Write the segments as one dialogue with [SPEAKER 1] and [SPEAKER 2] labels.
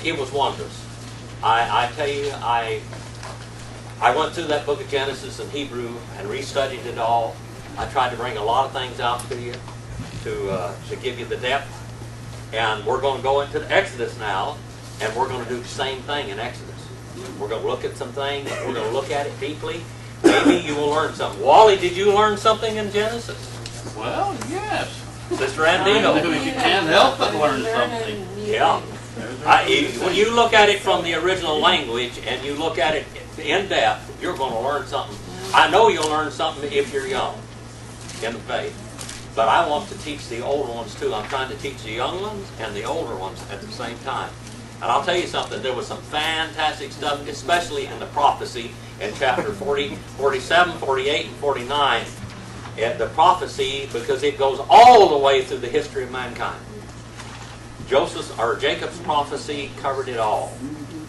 [SPEAKER 1] it was wondrous. I tell you, I went through that book of Genesis and Hebrew and restudied it all. I tried to bring a lot of things out to you to give you the depth. And we're going to go into Exodus now, and we're going to do the same thing in Exodus. We're going to look at some things. We're going to look at it deeply. Maybe you will learn something. Wally, did you learn something in Genesis?
[SPEAKER 2] Well, yes.
[SPEAKER 1] Sister Andino.
[SPEAKER 2] You can't help but learn something.
[SPEAKER 1] Yeah. When you look at it from the original language and you look at it in depth, you're going to learn something. I know you'll learn something if you're young in the faith. But I want to teach the older ones too. I'm trying to teach the young ones and the older ones at the same time. And I'll tell you something, there was some fantastic stuff, especially in the prophecy in chapter 40, 47, 48, and 49. The prophecy, because it goes all the way through the history of mankind. Jacob's prophecy covered it all.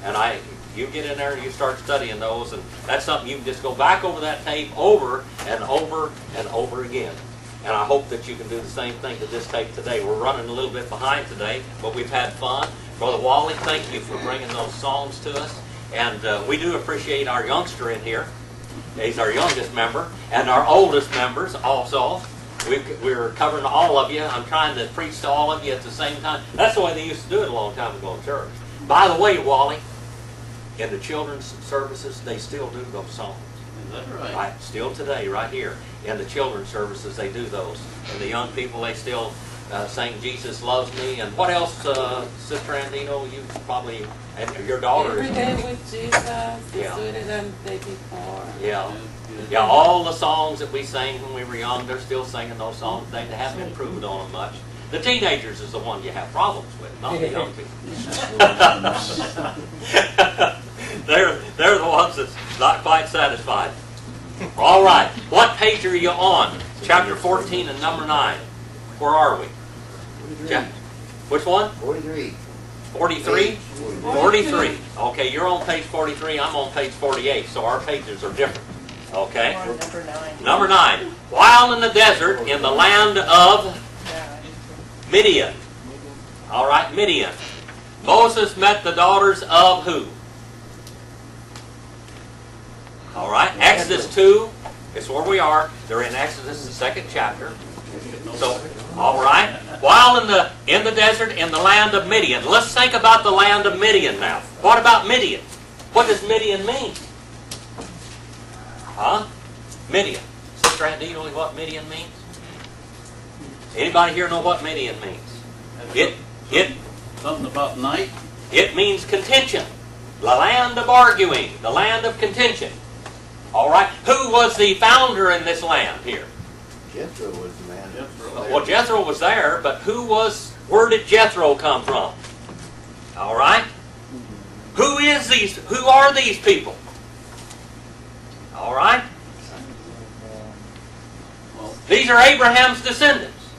[SPEAKER 1] And you get in there and you start studying those, and that's something you can just go back over that tape over and over and over again. And I hope that you can do the same thing to this tape today. We're running a little bit behind today, but we've had fun. Brother Wally, thank you for bringing those songs to us. And we do appreciate our youngster in here. He's our youngest member, and our oldest members also. We're covering all of you. I'm trying to preach to all of you at the same time. That's the way they used to do it a long time ago in church. By the way, Wally, in the children's services, they still do those songs.
[SPEAKER 2] Is that right?
[SPEAKER 1] Right, still today, right here. In the children's services, they do those. And the young people, they still sing Jesus Loves Me. And what else, Sister Andino, you probably, and your daughter
[SPEAKER 3] Every
[SPEAKER 1] is...
[SPEAKER 3] Day with Jesus,
[SPEAKER 1] Yeah.
[SPEAKER 3] sweeter than the day before.
[SPEAKER 1] Yeah. Yeah, all the songs that we sang when we were young, they're still singing those songs. They haven't improved on them much. The teenagers is the one you have problems with, not the young people. They're the ones that's not quite satisfied. All right, what page are you on? Chapter 14 and number 9. Where are we? Which one?
[SPEAKER 4] 43.
[SPEAKER 1] 43? 43. Okay, you're on page 43, I'm on page 48, so our pages are different. Okay?
[SPEAKER 5] Number 9.
[SPEAKER 1] Number 9. While in the desert, in the land of Midian. All right, Midian. Moses met the daughters of who? All right, Exodus 2 is where we are. They're in Exodus, the 2nd chapter. So, all right. While in the desert, in the land of Midian. Let's think about the land of Midian now. What about Midian? What does Midian mean? Huh? Midian. Sister Andy, you know what Midian means? Anybody here know what Midian means?
[SPEAKER 2] Something about night?
[SPEAKER 1] It means contention. The land of arguing. The land of contention. All right. Who was the founder in this land here?
[SPEAKER 4] Jethro was the man.
[SPEAKER 1] Well, Jethro was there, but where did Jethro come from? All right. Who are these people? All right. These are Abraham's descendants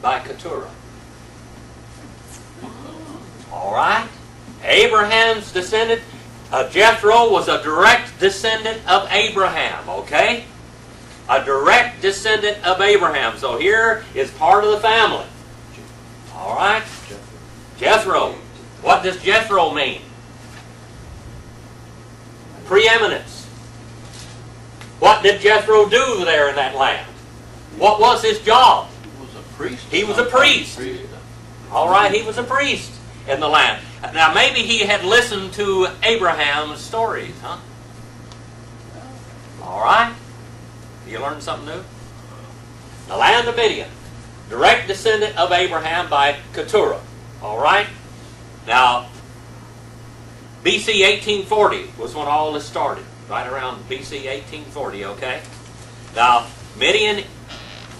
[SPEAKER 1] by Keturah. All right. Abraham's descendant. Jethro was a direct descendant of Abraham. Okay. A direct descendant of Abraham. So here is part of the family. All right. Jethro. What does Jethro mean? Preeminence. What did Jethro do there in that land? What was his job?
[SPEAKER 2] He was a priest.
[SPEAKER 1] He was a priest. All right, he was a priest in the land. Now maybe he had listened to Abraham's stories, huh? All right. You learned something new? The land of Midian. Direct descendant of Abraham by Keturah. All right. Now, BC 1840 was when all this started. Right around BC 1840, okay? Now, Midian,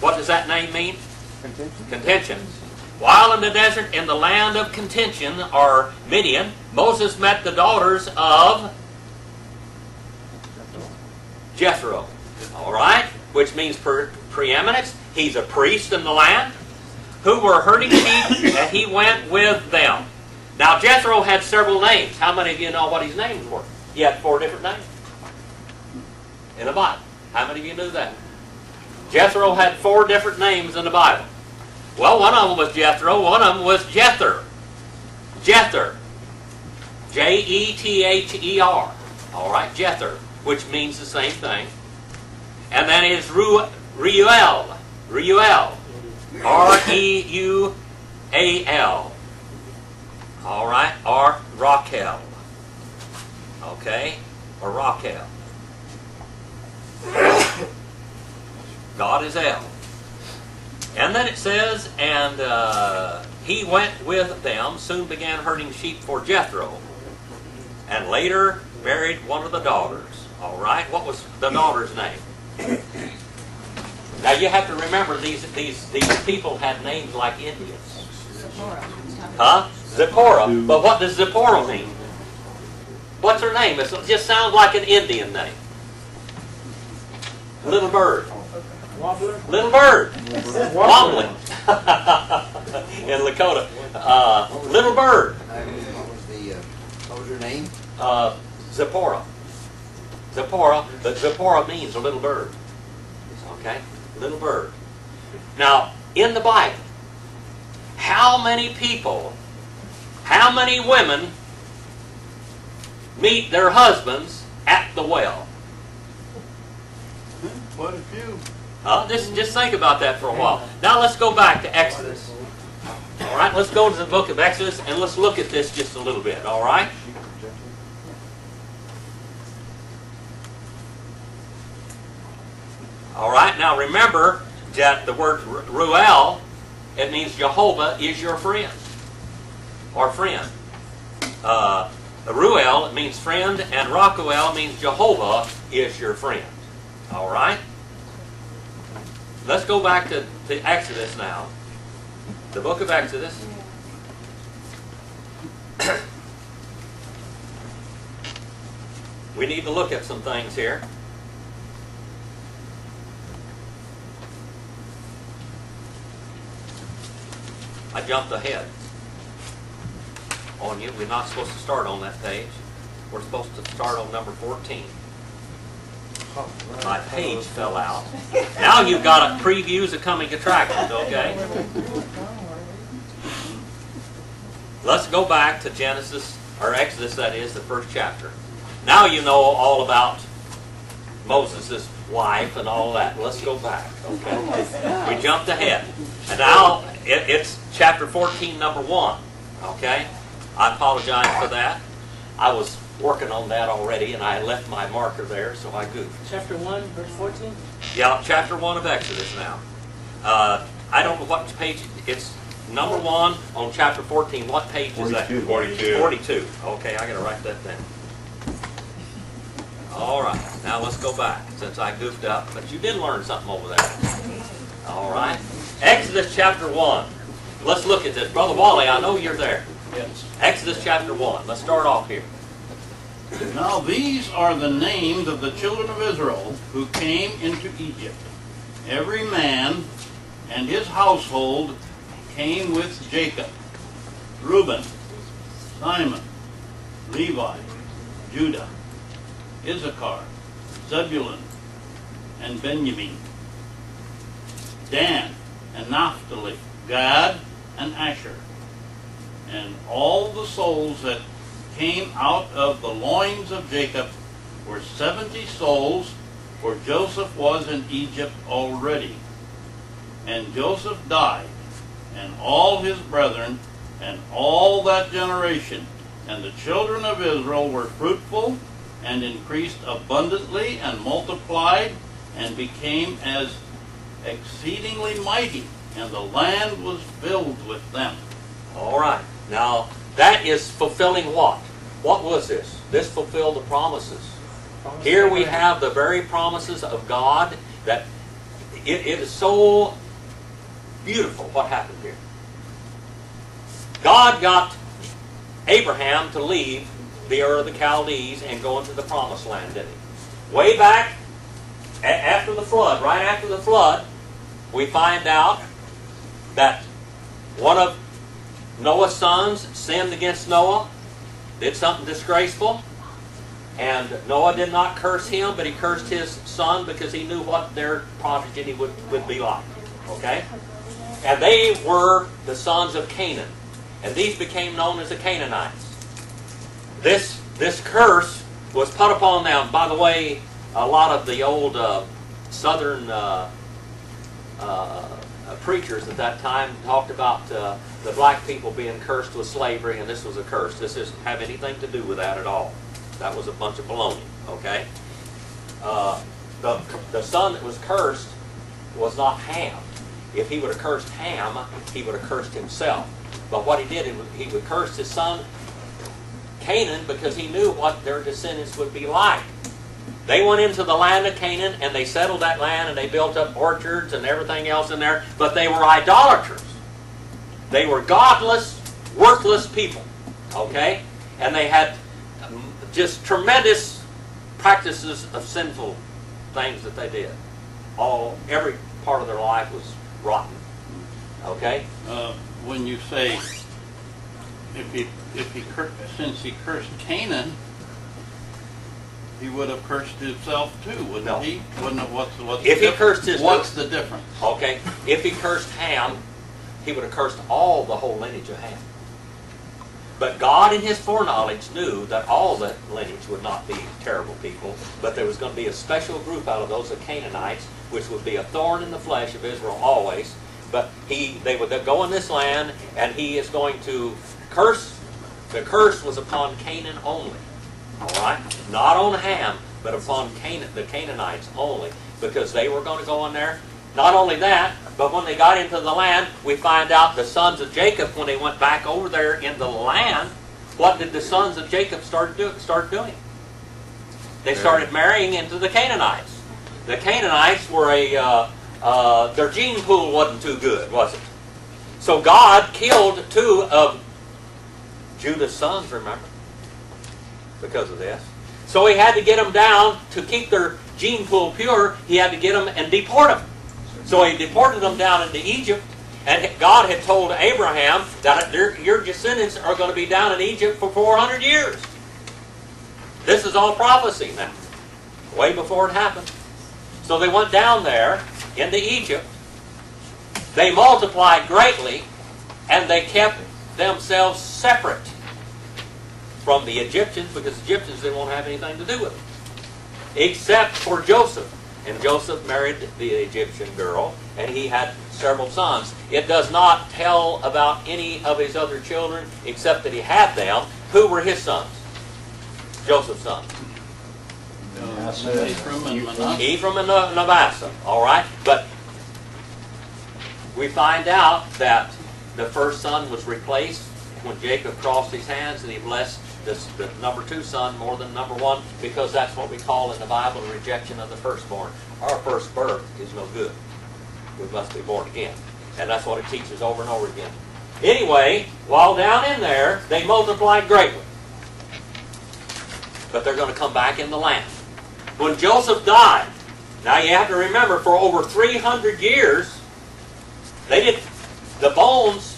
[SPEAKER 1] what does that name mean?
[SPEAKER 4] Contention.
[SPEAKER 1] Contention. While in the desert, in the land of contention, or Midian, Moses met the daughters of Jethro. All right? Which means preeminence. He's a priest in the land. Who were herding sheep, and he went with them. Now, Jethro had several names. How many of you know what his names were? He had 4 different names in the Bible. How many of you knew that? Jethro had 4 different names in the Bible. Well, one of them was Jethro. One of them was Jether. Jether. Jether. All right, Jether, which means the same thing. And then is Reuel. Reual. All right, or Rachel. Okay, or Rachel. God is El. And then it says, and he went with them, soon began herding sheep for Jethro, and later married one of the daughters. All right, what was the daughter's name? Now you have to remember these people had names like Indians. Huh? Zipporah. But what does Zipporah mean? What's her name? It just sounds like an Indian name. Little bird.
[SPEAKER 5] Wobbler?
[SPEAKER 1] Little bird. Wobbling. In Lakota. Little bird.
[SPEAKER 4] What was her name?
[SPEAKER 1] Zipporah. Zipporah. But Zipporah means a little bird. Okay? Little bird. Now, in the Bible, how many people, how many women meet their husbands at the well?
[SPEAKER 2] Quite a few.
[SPEAKER 1] Just think about that for a while. Now let's go back to Exodus. All right, let's go to the book of Exodus and let's look at this just a little bit. All right? All right, now remember that the word Reuel, it means Jehovah is your friend. Or friend. Reuel, it means friend, and Raquel means Jehovah is your friend. All right? Let's go back to Exodus now. The book of Exodus. We need to look at some things here. I jumped ahead on you. We're not supposed to start on that page. We're supposed to start on number 14. My page fell out. Now you've got previews of coming attractions, okay? Let's go back to Genesis, or Exodus, that is, the first chapter. Now you know all about Moses' wife and all that. Let's go back, okay? We jumped ahead. And now it's chapter 14, number 1, okay? I apologize for that. I was working on that already, and I left my marker there, so I goofed.
[SPEAKER 5] Chapter 1, verse 14?
[SPEAKER 1] Yeah, chapter 1 of Exodus now. I don't know what page, it's number 1 on chapter 14. What page is that?
[SPEAKER 6] 42.
[SPEAKER 1] 42. Okay, I gotta write that down. All right, now let's go back, since I goofed up, but you did learn something over there. All right, Exodus chapter 1. Let's look at this. Brother Wally, I know you're there.
[SPEAKER 2] Yes.
[SPEAKER 1] Exodus chapter 1. Let's start off here.
[SPEAKER 2] Now these are the names of the children of Israel who came into Egypt. Every man and his household came with Jacob: Reuben, Simon, Levi, Judah, Issachar, Zebulun, and Benjamin, Dan and Naphtali, Gad and Asher. And all the souls that came out of the loins of Jacob were 70 souls, for Joseph was in Egypt already. And Joseph died, and all his brethren, and all that generation. And the children of Israel were fruitful, and increased abundantly, and multiplied, and became as exceedingly mighty, and the land was filled with them.
[SPEAKER 1] All right. Now, that is fulfilling what? What was this? This fulfilled the promises. Here we have the very promises of God that it is so beautiful what happened here. God got Abraham to leave the Ur of the Chaldees and go into the promised land, didn't he? Way back after the flood, right after the flood, we find out that one of Noah's sons sinned against Noah, did something disgraceful, and Noah did not curse him, but he cursed his son because he knew what their progeny would be like. Okay? And they were the sons of Canaan. And these became known as the Canaanites. this curse was put upon them. By the way, a lot of the old southern preachers at that time talked about the black people being cursed with slavery, and this was a curse. This doesn't have anything to do with that at all. That was a bunch of baloney, okay? The son that was cursed was not Ham. If he would have cursed Ham, he would have cursed himself. But what he did, he would curse his son Canaan because he knew what their descendants would be like. They went into the land of Canaan and they settled that land and they built up orchards and everything else in there, but they were idolaters. They were godless, worthless people, okay? And they had just tremendous practices of sinful things that they did. Every part of their life was rotten, okay?
[SPEAKER 2] When you say, since he cursed Canaan, he would have cursed himself too, wouldn't
[SPEAKER 1] No.
[SPEAKER 2] he? What's
[SPEAKER 1] If he cursed his...
[SPEAKER 2] What's the difference?
[SPEAKER 1] Okay, if he cursed Ham, he would have cursed the whole lineage of Ham. But God in his foreknowledge knew that all the lineage would not be terrible people, but there was going to be a special group out of those, the Canaanites, which would be a thorn in the flesh of Israel always. But they would go in this land, and he is going to curse. The curse was upon Canaan only. All right? Not on Ham, but upon the Canaanites only, because they were going to go in there. Not only that, but when they got into the land, we find out the sons of Jacob, when they went back over there in the land, what did the sons of Jacob start doing? They started marrying into the Canaanites. The Canaanites were their gene pool wasn't too good, was it? So God killed 2 of Judah's sons, remember? Because of this. So he had to get them down to keep their gene pool pure. He had to get them and deport them. So he deported them down into Egypt, and God had told Abraham that your descendants are going to be down in Egypt for 400 years. This is all prophecy now, way before it happened. So they went down there into Egypt. They multiplied greatly, and they kept themselves separate from the Egyptians, because Egyptians didn't want to have anything to do with them, except for Joseph. And Joseph married the Egyptian girl, and he had several sons. It does not tell about any of his other children, except that he had them. Who were his sons? Joseph's sons.
[SPEAKER 2] Ephraim and Manasseh.
[SPEAKER 1] Ephraim and Manasseh. All right? But we find out that the first son was replaced when Jacob crossed his hands, and he blessed the number 2 son more than number 1, because that's what we call in the Bible a rejection of the firstborn. Our first birth is no good. We must be born again. And that's what it teaches over and over again. Anyway, while down in there, they multiplied greatly. But they're going to come back in the land. When Joseph died, now you have to remember, for over 300 years, the bones,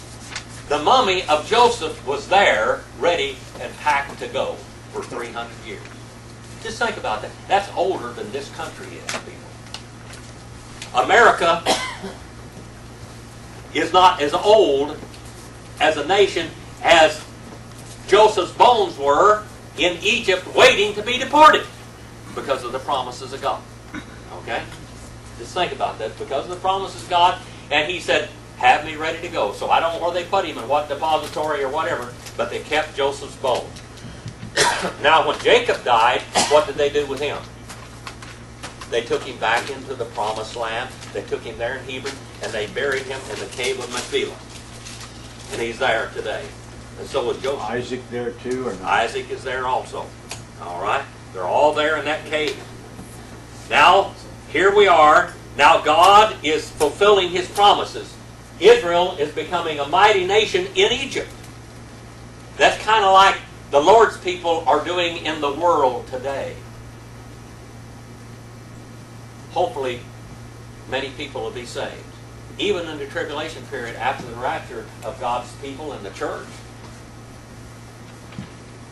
[SPEAKER 1] the mummy of Joseph was there, ready and packed to go for 300 years. Just think about that. That's older than this country is, people. America is not as old as a nation as Joseph's bones were in Egypt, waiting to be deported because of the promises of God. Okay? Just think about that. Because of the promises of God, and he said, have me ready to go. So I don't know where they put him, in what depository or whatever, but they kept Joseph's bones. Now when Jacob died, what did they do with him? They took him back into the promised land. They took him there in Hebron, and they buried him in the cave of Machpelah. And he's there today. And so was Joseph.
[SPEAKER 6] Isaac there too, or not?
[SPEAKER 1] Isaac is there also. All right? They're all there in that cave. Now, here we are. Now God is fulfilling his promises. Israel is becoming a mighty nation in Egypt. That's kind of like the Lord's people are doing in the world today. Hopefully, many people will be saved. Even in the tribulation period after the rapture of God's people in the church,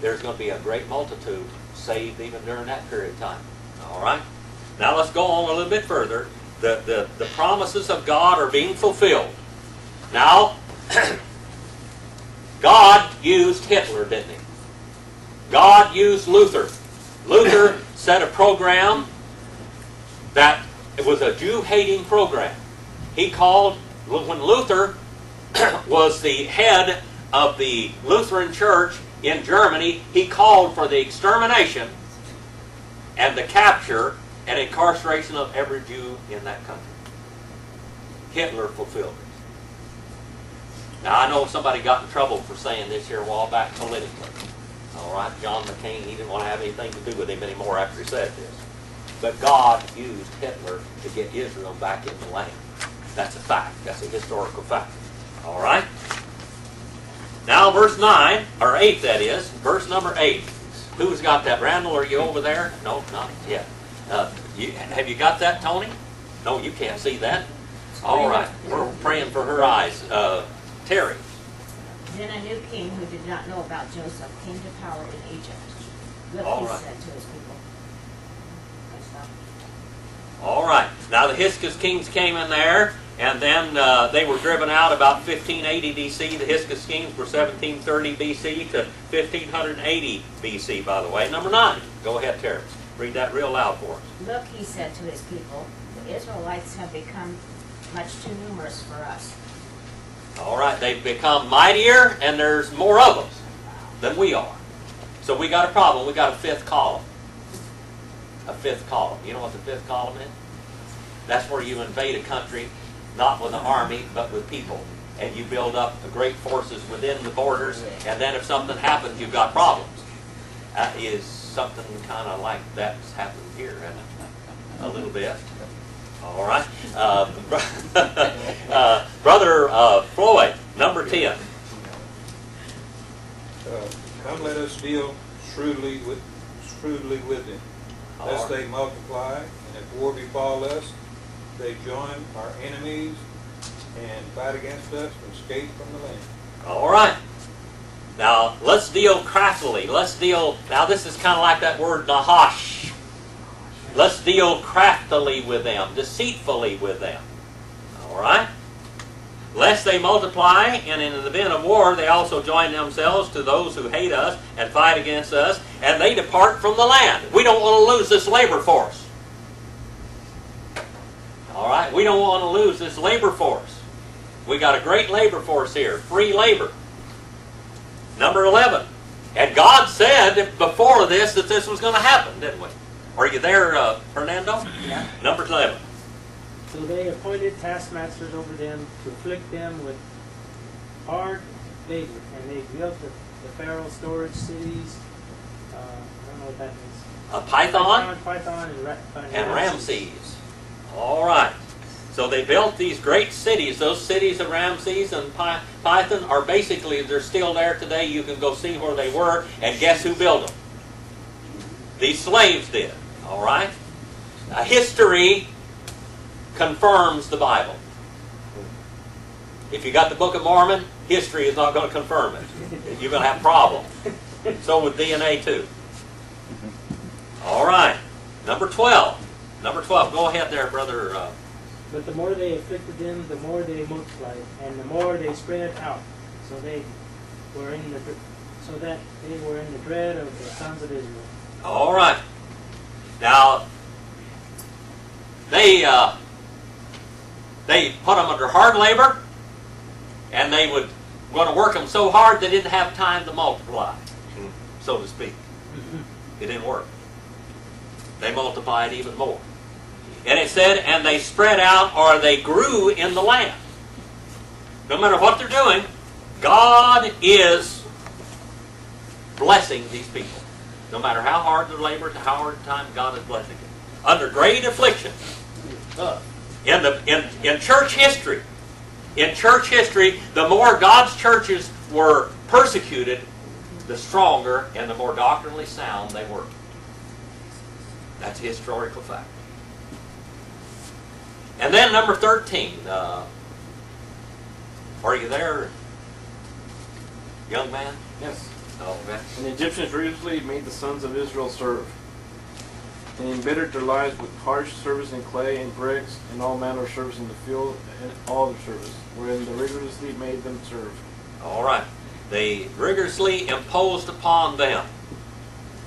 [SPEAKER 1] there's going to be a great multitude saved even during that period of time. All right? Now let's go on a little bit further. The promises of God are being fulfilled. Now, God used Hitler, didn't he? God used Luther. Luther set a program that it was a Jew-hating program. He called, when Luther was the head of the Lutheran Church in Germany, he called for the extermination and the capture and incarceration of every Jew in that country. Hitler fulfilled it. Now, I know somebody got in trouble for saying this here a while back politically. All right, John McCain, he didn't want to have anything to do with him anymore after he said this. But God used Hitler to get Israel back in the land. That's a fact. That's a historical fact. All right? Now, verse 9, or 8 that is, verse number 8. Who's got that? Randall, are you over there? No, not yet. Have you got that, Tony? No, you can't see that. All right. We're praying for her eyes. Terry.
[SPEAKER 6] Then a new king who did not know about Joseph came to power in Egypt. Look,
[SPEAKER 1] All
[SPEAKER 6] he
[SPEAKER 1] right.
[SPEAKER 6] said to his people.
[SPEAKER 1] All right. Now the Hyksos kings came in there, and then they were driven out about 1580 BC. The Hyksos kings were 1730 BC to 1580 BC, by the way. Number 9. Go ahead, Terry. Read that real loud for us.
[SPEAKER 6] Look, he said to his people, the Israelites have become much too numerous for us.
[SPEAKER 1] All right. They've become mightier, and there's more of them than we are. So we got a problem. We got a fifth column. A fifth column. You know what the fifth column is? That's where you invade a country, not with an army, but with people. And you build up great forces within the borders, and then if something happens, you've got problems. That is something kind of like that's happened here, isn't it? A little bit. All right. Brother Floyd, number 10.
[SPEAKER 7] Come, let us deal shrewdly with them, lest they multiply, and if war befall us, they join our enemies and fight against us and escape from the land.
[SPEAKER 1] All right. Now, let's deal craftily. Now this is kind of like that word nahash. Let's deal craftily with them, deceitfully with them. All right? Lest they multiply, and in the event of war, they also join themselves to those who hate us and fight against us, and they depart from the land. We don't want to lose this labor force. All right? We don't want to lose this labor force. We got a great labor force here, free labor. Number 11. And God said before this that this was going to happen, didn't we? Are you there, Fernando?
[SPEAKER 5] Yeah.
[SPEAKER 1] Number 11.
[SPEAKER 5] So they appointed taskmasters over them to afflict them with hard labor, and they built the Pharaoh storage cities. I don't know what that means. Python
[SPEAKER 1] And Ramses. All right. So they built these great cities. Those cities of Ramses and Python are basically, they're still there today. You can go see where they were, and guess who built them? These slaves did. All right? History confirms the Bible. If you got the Book of Mormon, history is not going to confirm it. You're going to have problems. So with DNA too. All right. Number 12. Number 12. Go ahead there, brother.
[SPEAKER 5] But the more they afflicted them, the more they multiplied, and the more they spread out. So that they were in the dread of the sons of Israel.
[SPEAKER 1] All right. Now, they put them under hard labor, and they would going to work them so hard they didn't have time to multiply, so to speak. It didn't work. They multiplied even more. And it said, and they spread out, or they grew in the land. No matter what they're doing, God is blessing these people. No matter how hard their labor, how hard the time, God is blessing them. Under great affliction. In church history, the more God's churches were persecuted, the stronger and the more doctrinally sound they were. That's a historical fact. And then number 13. Are you there, young man?
[SPEAKER 8] Yes.
[SPEAKER 1] Oh, okay.
[SPEAKER 8] And the Egyptians ruthlessly made the sons of Israel serve, and embittered their lives with harsh service in clay and bricks, and all manner of service in the field, and all their service, wherein they rigorously made them serve.
[SPEAKER 1] All right. They rigorously imposed upon them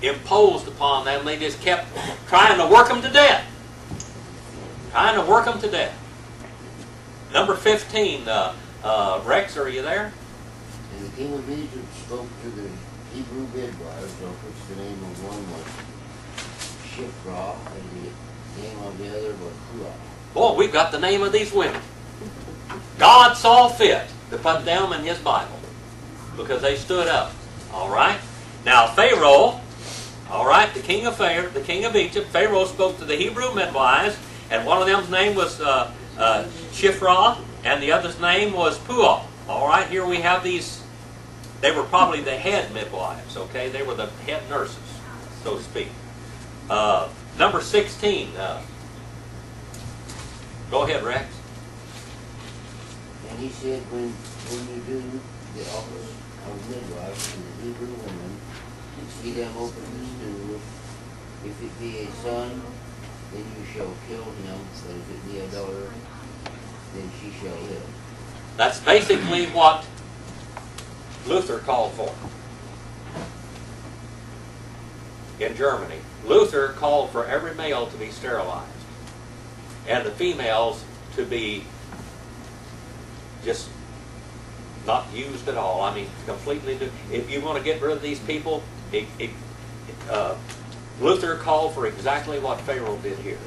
[SPEAKER 1] imposed upon them. They just kept trying to work them to death. Trying to work them to death. Number 15, Rex, are you there?
[SPEAKER 4] And the king of Egypt spoke to the Hebrew midwives, of which the name of one was Shiphrah, and the name of the other was Puah.
[SPEAKER 1] Boy, we've got the name of these women. God saw fit to put them in his Bible because they stood up. All right? Now, Pharaoh, all right, the king of Egypt, Pharaoh spoke to the Hebrew midwives, and one of them's name was Shiphrah, and the other's name was Puah. All right, here we have these. They were probably the head midwives, okay? They were the head nurses, so to speak. Number 16. Go ahead, Rex.
[SPEAKER 4] And he said, when you do the office of midwife to the Hebrew women, and see them open the stool, if it be a son, then you shall kill him, but if it be a daughter, then she shall live.
[SPEAKER 1] That's basically what Luther called for in Germany. Luther called for every male to be sterilized and the females to be just not used at all. I mean, completely. If you want to get rid of these people, Luther called for exactly what Pharaoh did here.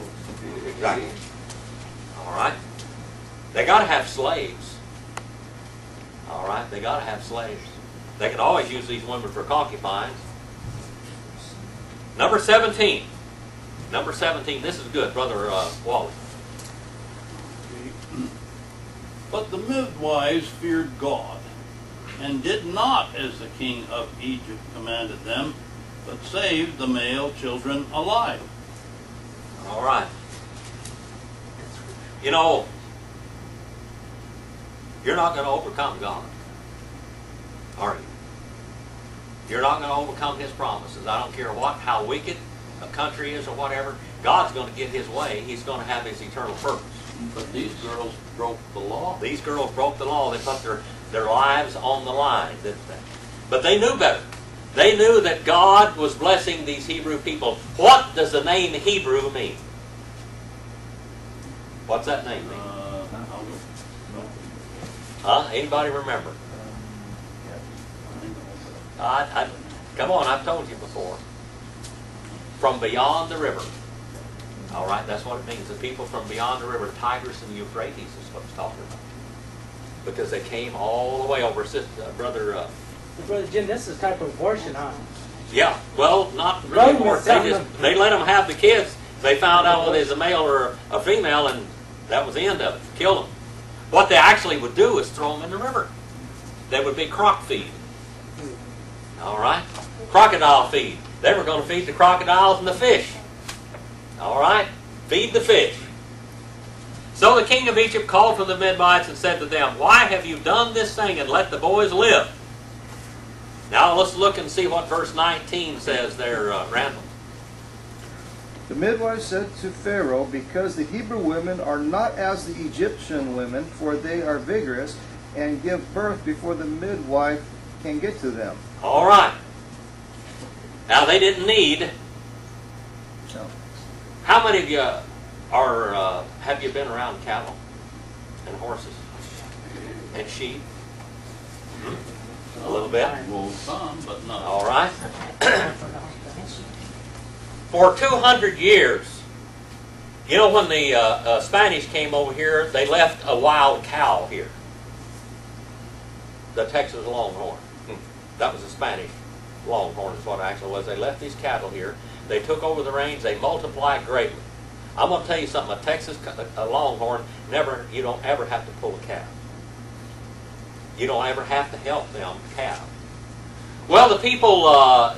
[SPEAKER 1] Exactly. All right. They got to have slaves. All right. They got to have slaves. They can always use these women for concubines. Number 17. Number 17. This is good, Brother Wally.
[SPEAKER 2] But the midwives feared God, and did not as the king of Egypt commanded them, but saved the male children alive.
[SPEAKER 1] All right. You know, you're not going to overcome God, are you? You're not going to overcome his promises. I don't care how wicked a country is or whatever. God's going to get his way. He's going to have his eternal purpose.
[SPEAKER 2] But these girls broke the law.
[SPEAKER 1] These girls broke the law. They put their lives on the line. But they knew better. They knew that God was blessing these Hebrew people. What does the name Hebrew mean? What's that name mean? Huh? Anybody remember? Come on, I've told you before. From beyond the river. All right, that's what it means. The people from beyond the river, Tigris and Euphrates is what it's talking about. Because they came all the way over. Brother
[SPEAKER 5] Jim, this is a type of abortion, huh?
[SPEAKER 1] Yeah, well, not really more. They let them have the kids. They found out whether it's a male or a female, and that was the end of it. Kill them. What they actually would do is throw them in the river. They would be croc feed. All right? Crocodile feed. They were going to feed the crocodiles and the fish. All right? Feed the fish. So the king of Egypt called for the midwives and said to them, "Why have you done this thing and let the boys live?" Now let's look and see what verse 19 says there, Randall.
[SPEAKER 9] The midwife said to Pharaoh, "Because the Hebrew women are not as the Egyptian women, for they are vigorous and give birth before the midwife can get to them."
[SPEAKER 1] All right. Now they didn't need.
[SPEAKER 9] No.
[SPEAKER 1] How many of you have you been around cattle and horses and sheep? A little bit.
[SPEAKER 2] Well, some, but not.
[SPEAKER 1] All right. For 200 years, you know, when the Spanish came over here, they left a wild cow here. The Texas Longhorn. That was the Spanish Longhorn is what it actually was. They left these cattle here. They took over the range. They multiplied greatly. I'm going to tell you something. A Longhorn, you don't ever have to pull a calf. You don't ever have to help them calve. Well, the people,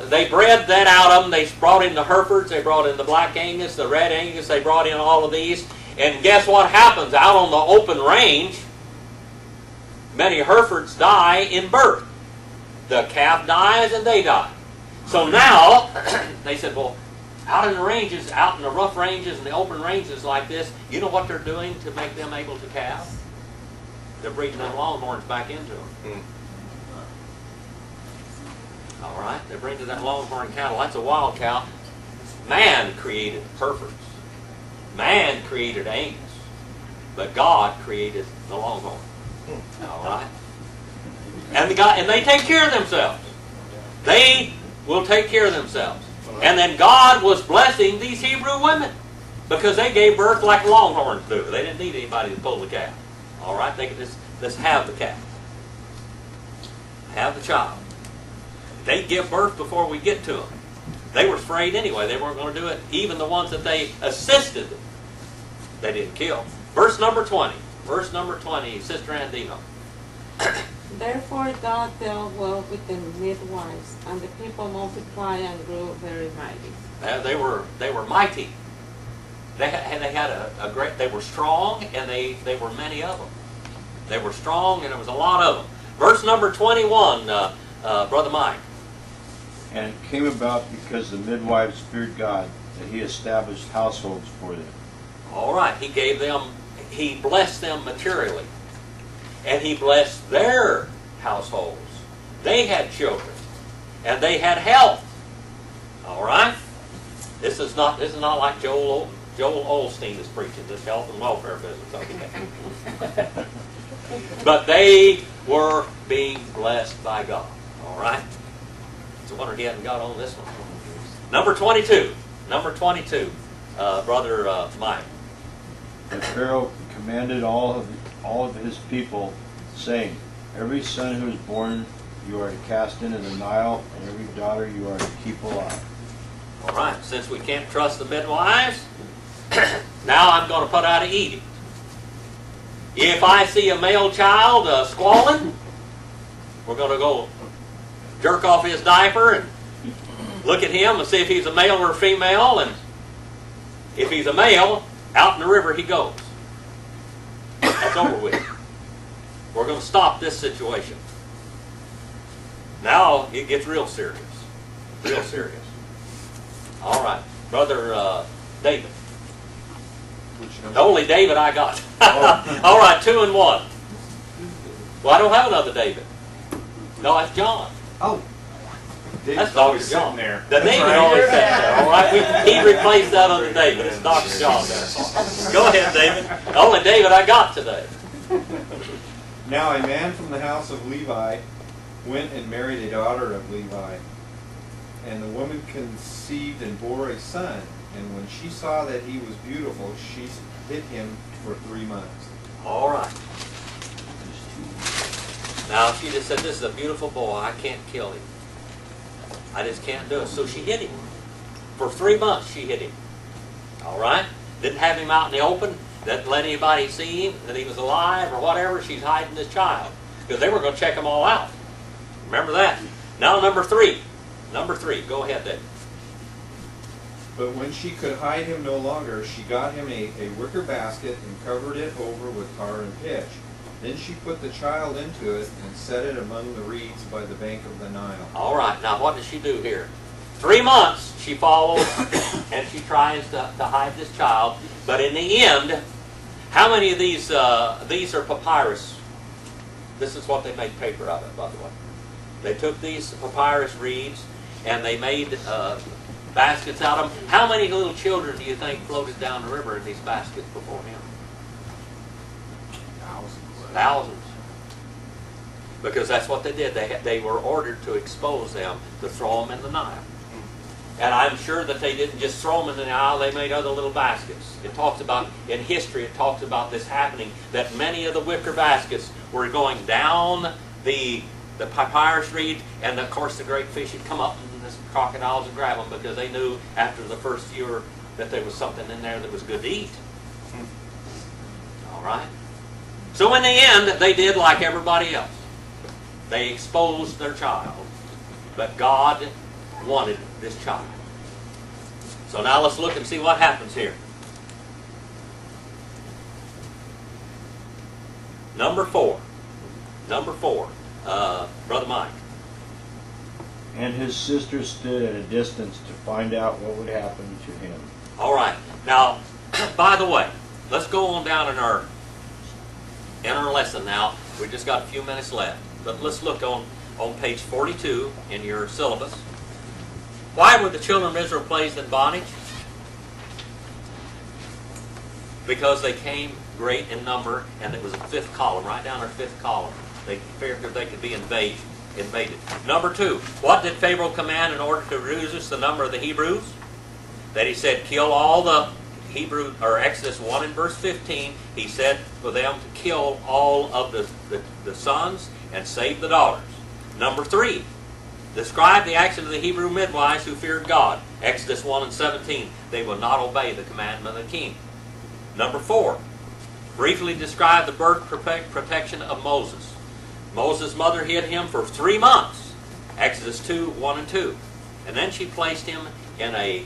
[SPEAKER 1] they bred that out of them. They brought in the Herefords. They brought in the Black Angus, the Red Angus. They brought in all of these. And guess what happens? Out on the open range, many Herefords die in birth. The calf dies and they die. So now, they said, well, out in the ranges, out in the rough ranges and the open ranges like this, you know what they're doing to make them able to calve? They're breeding them Longhorns back into them. All right, they bring to that longhorn cattle. That's a wild cow. Man created Herefords. Man created Angus. But God created the longhorn. All right? And they take care of themselves. They will take care of themselves. And then God was blessing these Hebrew women because they gave birth like longhorns do. They didn't need anybody to pull the calf. All right? They could just have the calf. Have the child. They give birth before we get to them. They were afraid anyway. They weren't going to do it. Even the ones that they assisted, they didn't kill. Verse number 20. Verse number 20, Sister Andino.
[SPEAKER 3] Therefore God dealt well with the midwives, and the people multiplied and grew very mighty.
[SPEAKER 1] They were mighty. They had a great. They were strong, and they were many of them. They were strong, and there was a lot of them. Verse number 21, Brother Mike.
[SPEAKER 10] And it came about because the midwives feared God that he established households for them.
[SPEAKER 1] All right, he blessed them materially. And he blessed their households. They had children. And they had health. All right? This is not like Joel Osteen is preaching, this health and welfare business. Okay? But they were being blessed by God. All right? It's a wonder he hadn't got on this one. Number 22. Number 22, Brother Mike.
[SPEAKER 10] And Pharaoh commanded all of his people, saying, every son who is born you are to cast into the Nile, and every daughter you are to keep alive.
[SPEAKER 1] All right, since we can't trust the midwives, now I'm going to put out an edict. If I see a male child squalling, we're going to go jerk off his diaper and look at him and see if he's a male or a female, and if he's a male, out in the river he goes. That's over with. We're going to stop this situation. Now it gets real serious. Real serious. All right. Brother David. The only David I got. All right, 2 and 1. Well, I don't have another David. No, that's John.
[SPEAKER 11] Oh.
[SPEAKER 1] That's Dr. John.
[SPEAKER 11] There.
[SPEAKER 1] The David always sits there, all right? He replaced that other David. It's Dr. John there. Go ahead, David. The only David I got today.
[SPEAKER 11] Now a man from the house of Levi went and married a daughter of Levi. And the woman conceived and bore a son. And when she saw that he was beautiful, she hid him for 3 months.
[SPEAKER 1] All right. Now, she just said, this is a beautiful boy. I can't kill him. I just can't do it. So she hid him. For 3 months, she hid him. All right? Didn't have him out in the open. Didn't let anybody see him, that he was alive or whatever. She's hiding this child. Because they were going to check them all out. Remember that. Now, number 3. Number 3. Go ahead, Dave.
[SPEAKER 11] But when she could hide him no longer, she got him a wicker basket and covered it over with tar and pitch. Then she put the child into it and set it among the reeds by the bank of the Nile.
[SPEAKER 1] All right. Now, what does she do here? 3 months she follows and she tries to hide this child. But in the end, how many of these are papyrus? This is what they made paper out of, by the way. They took these papyrus reeds and they made baskets out of them. How many little children do you think floated down the river in these baskets before him? Thousands. Because that's what they did. They were ordered to expose them, to throw them in the Nile. And I'm sure that they didn't just throw them in the Nile, they made other little baskets. It talks about, in history, it talks about this happening, that many of the wicker baskets were going down the papyrus reed, and of course the great fish would come up and the crocodiles would grab them because they knew after the first year that there was something in there that was good to eat. All right? So in the end, they did like everybody else. They exposed their child. But God wanted this child. So now let's look and see what happens here. Number 4. Number 4. Brother Mike.
[SPEAKER 10] And his sister stood at a distance to find out what would happen to him.
[SPEAKER 1] All right. Now, by the way, let's go on down in our lesson now. We just got a few minutes left. But let's look on on page 42 in your syllabus. Why were the children of Israel placed in bondage? Because they came great in number, and it was a fifth column, right down our fifth column. They figured they could be invaded. Number 2, what did Pharaoh command in order to reduce the number of the Hebrews? That he said, kill all the Hebrew, or Exodus 1 and verse 15, he said for them to kill all of the sons and save the daughters. Number 3, describe the action of the Hebrew midwives who feared God. Exodus 1 and 17, they will not obey the commandment of the king. Number 4, briefly describe the birth protection of Moses. Moses' mother hid him for 3 months. Exodus 2, 1 and 2. And then she placed him in a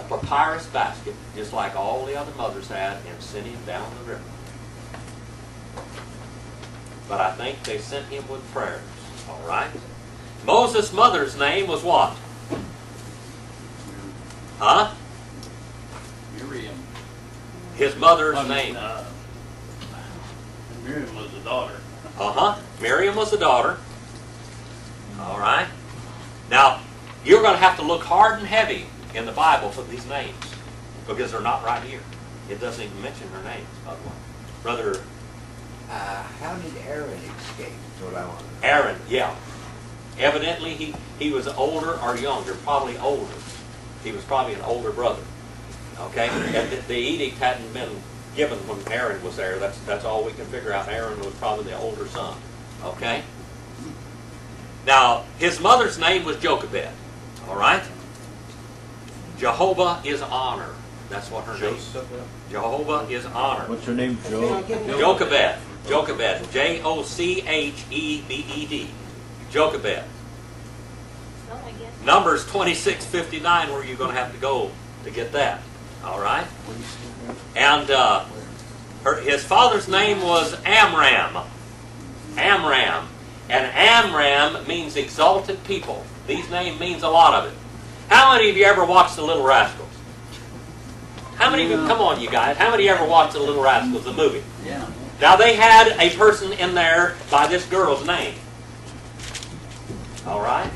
[SPEAKER 1] papyrus basket, just like all the other mothers had, and sent him down the river. But I think they sent him with prayers. All right? Moses' mother's name was what? Huh?
[SPEAKER 2] Miriam.
[SPEAKER 1] His mother's name.
[SPEAKER 2] Miriam was the daughter.
[SPEAKER 1] Miriam was the daughter. All right. Now, you're going to have to look hard and heavy in the Bible for these names, because they're not right here. It doesn't even mention their names, by the way. Brother
[SPEAKER 4] How did Aaron escape? That's what I want to know.
[SPEAKER 1] Aaron, yeah. Evidently, he was older or younger, probably older. He was probably an older brother. Okay? And the edict hadn't been given when Aaron was there. That's all we can figure out. Aaron was probably the older son. Okay? Now, his mother's name was Jochebed. All right? Jehovah is honor. That's what her name is. Jehovah is honor.
[SPEAKER 10] What's her name, Joe?
[SPEAKER 1] Jochebed. Jochebed. Jochebed. Jochebed.
[SPEAKER 6] Well, I guess.
[SPEAKER 1] Numbers 26:59, where you're going to have to go to get that. All right? And his father's name was Amram. Amram. And Amram means exalted people. These name means a lot of it. How many of you ever watched The Little Rascals? How many of you, come on you guys, how many of you ever watched The Little Rascals, the movie?
[SPEAKER 2] Yeah.
[SPEAKER 1] Now they had a person in there by this girl's name. All right?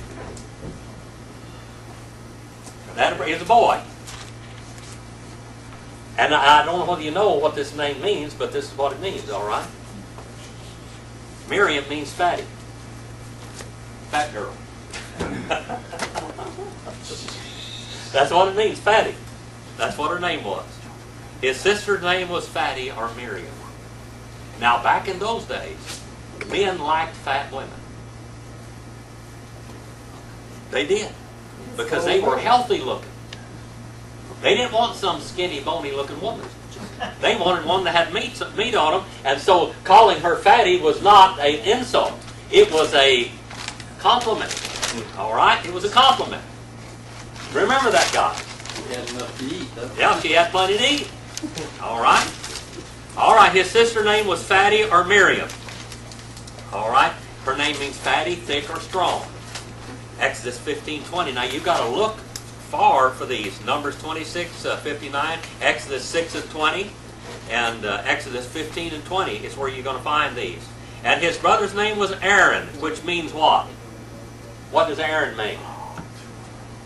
[SPEAKER 1] That is a boy. And I don't know whether you know what this name means, but this is what it means, all right? Miriam means fatty. Fat girl. That's what it means, fatty. That's what her name was. His sister's name was Fatty or Miriam. Now, back in those days, men liked fat women. They did. Because they were healthy looking. They didn't want some skinny, bony looking woman. They wanted one that had meat on them. And so calling her fatty was not an insult. It was a compliment. All right? It was a compliment. Remember that guy.
[SPEAKER 2] She had enough to eat, though.
[SPEAKER 1] Yeah, she had plenty to eat. All right? All right, his sister's name was Fatty or Miriam. All right? Her name means fatty, thick, or strong. Exodus 15:20. Now, you've got to look far for these. Numbers 26:59, Exodus 6:20, and Exodus 15:20 is where you're going to find these. And his brother's name was Aaron, which means what? What does Aaron mean?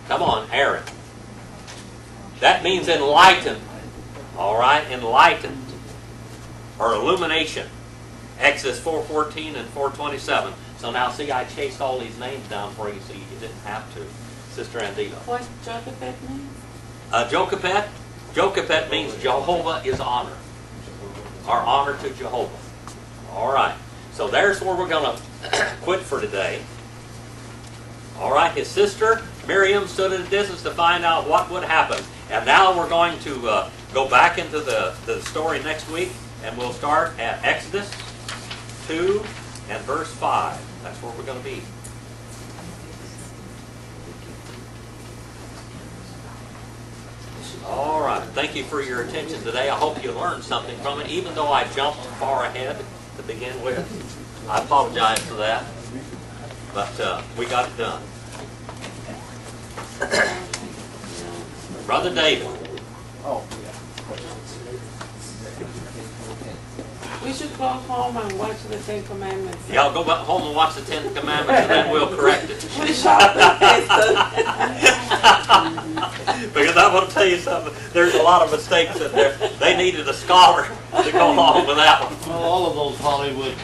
[SPEAKER 1] Come on, Aaron. That means enlightened. All right? Enlightened. Or illumination. Exodus 4:14 and 4:27. So now, see, I chased all these names down for you so you didn't have to. Sister Andina.
[SPEAKER 3] What Jochebed means?
[SPEAKER 1] Jochebed? Jochebed means Jehovah is honor. Or honor to Jehovah. All right. So there's where we're going to quit for today. All right. His sister, Miriam, stood at a distance to find out what would happen. And now we're going to go back into the story next week. And we'll start at Exodus 2 and verse 5. That's where we're going to be. All right. Thank you for your attention today. I hope you learned something from it, even though I jumped far ahead to begin with. I apologize for that. But we got it done. Brother David.
[SPEAKER 9] Oh, yeah.
[SPEAKER 3] We should go home and watch the Ten Commandments.
[SPEAKER 1] Y'all go back home and watch the Ten Commandments and then we'll correct it.
[SPEAKER 3] We shall
[SPEAKER 1] Because I'm going to tell you something, there's a lot of mistakes in there. They needed a scholar to go along with that one.
[SPEAKER 2] Well, all of those Hollywood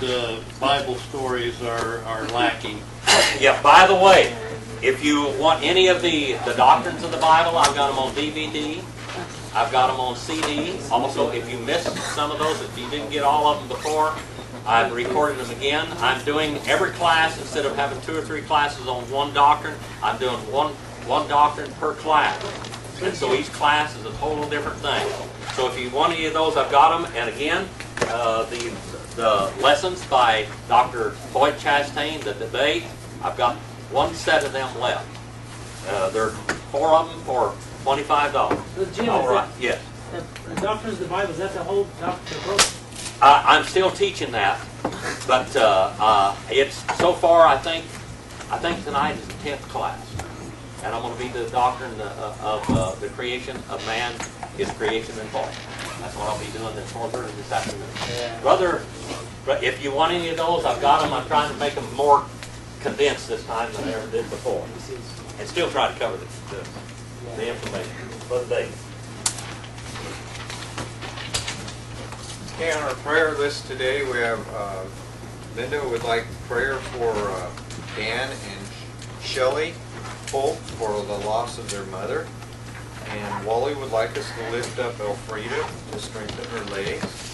[SPEAKER 2] Bible stories are lacking.
[SPEAKER 1] Yeah, by the way, if you want any of the doctrines of the Bible, I've got them on DVD. I've got them on CD. Also, if you missed some of those, if you didn't get all of them before, I've recorded them again. I'm doing every class, instead of having 2 or 3 classes on one doctrine, I'm doing one doctrine per class. And so each class is a total different thing. So if you want any of those, I've got them. And again, the lessons by Dr. Boyd Chastain, the debate, I've got 1 set of them left. There are 4 of them for $25.
[SPEAKER 5] So Jim,
[SPEAKER 1] All right, yes.
[SPEAKER 5] the doctrines of the Bible, is that the whole doctrine book?
[SPEAKER 1] I'm still teaching that, but it's so far. I think tonight is the 10th class, and I'm going to be the doctrine of the creation of man, his creation and fall. That's what I'll be doing at 4:30 this afternoon.
[SPEAKER 5] Yeah.
[SPEAKER 1] Brother, if you want any of those, I've got them. I'm trying to make them more condensed this time than I ever did before, and still try to cover the information. Brother David.
[SPEAKER 11] Okay, on our prayer list today, we have Linda would like prayer for Dan and Shelley Holt for the loss of their mother. And Wally would like us to lift up Elfrida to strengthen her legs.